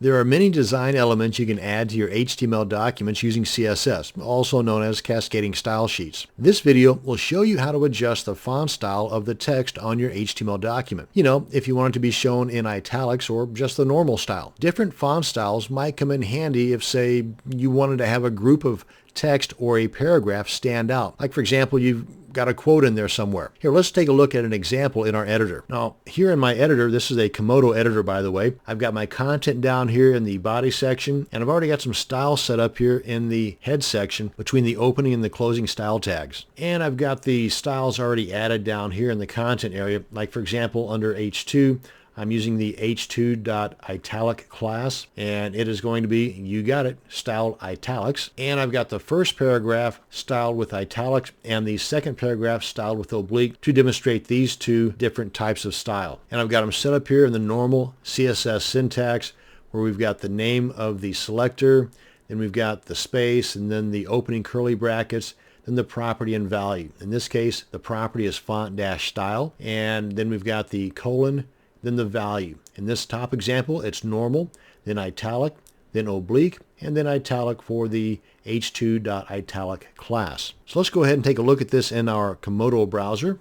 There are many design elements you can add to your HTML documents using CSS, also known as cascading style sheets. This video will show you how to adjust the font style of the text on your HTML document. If you want it to be shown in italics or just the normal style. Different font styles might come in handy if, say, you wanted to have a group of text or a paragraph stand out. Like, for example, you've got a quote in there somewhere. Here, let's take a look at an example in our editor. Now, here in my editor, this is a Komodo editor, by the way. I've got my content down here in the body section, and I've already got some style set up here in the head section between the opening and the closing style tags. And I've got the styles already added down here in the content area. Like, for example, under H2, I'm using the h2.italic class, and it is going to be, you got it, styled italics. And I've got the first paragraph styled with italics and the second paragraph styled with oblique to demonstrate these two different types of style. And I've got them set up here in the normal CSS syntax, where we've got the name of the selector, then we've got the space, and then the opening curly brackets, then the property and value. In this case, the property is font-style, and then we've got the colon, then the value. In this top example, it's normal, then italic, then oblique, and then italic for the h2.italic class. So let's go ahead and take a look at this in our Komodo browser.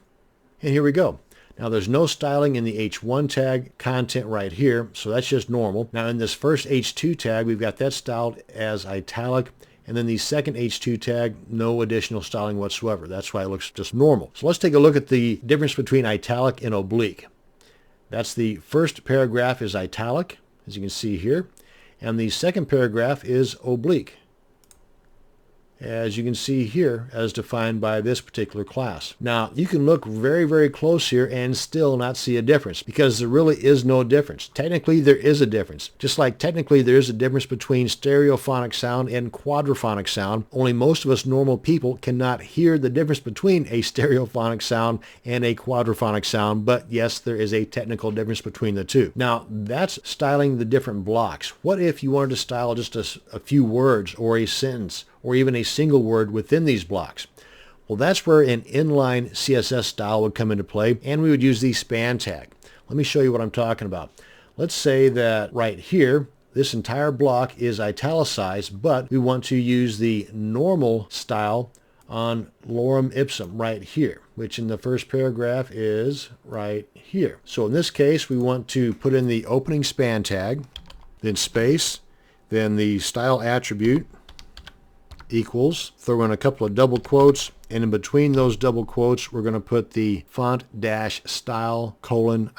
And here we go. Now there's no styling in the H1 tag content right here, so that's just normal. Now in this first H2 tag, we've got that styled as italic, and then the second H2 tag, no additional styling whatsoever. That's why it looks just normal. So let's take a look at the difference between italic and oblique. That's the first paragraph is italic, as you can see here, and the second paragraph is oblique, as you can see here, as defined by this particular class. Now, you can look very, very close here and still not see a difference, because there really is no difference. Technically, there is a difference. Just like technically there is a difference between stereophonic sound and quadraphonic sound, only most of us normal people cannot hear the difference between a stereophonic sound and a quadraphonic sound, but yes, there is a technical difference between the two. Now, that's styling the different blocks. What if you wanted to style just a few words or a sentence, or even a single word within these blocks? Well, that's where an inline CSS style would come into play, and we would use the span tag. Let me show you what I'm talking about. Let's say that right here, this entire block is italicized, but we want to use the normal style on lorem ipsum right here, which in the first paragraph is right here. So in this case, we want to put in the opening span tag, then space, then the style attribute, equals, throw in a couple of double quotes, and in between those double quotes we're going to put the font-style :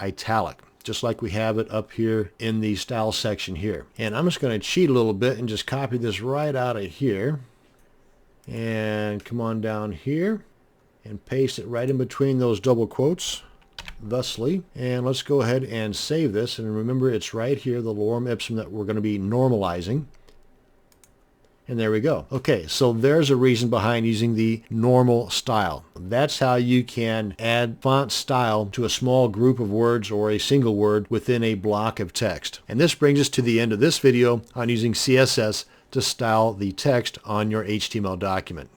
italic, just like we have it up here in the style section here. And I'm just going to cheat a little bit and just copy this right out of here and come on down here and paste it right in between those double quotes thusly. And let's go ahead and save this, and remember it's right here, the lorem ipsum, that we're going to be normalizing. And there we go. Okay, so there's a reason behind using the normal style. That's how you can add font style to a small group of words or a single word within a block of text. And this brings us to the end of this video on using CSS to style the text on your HTML document.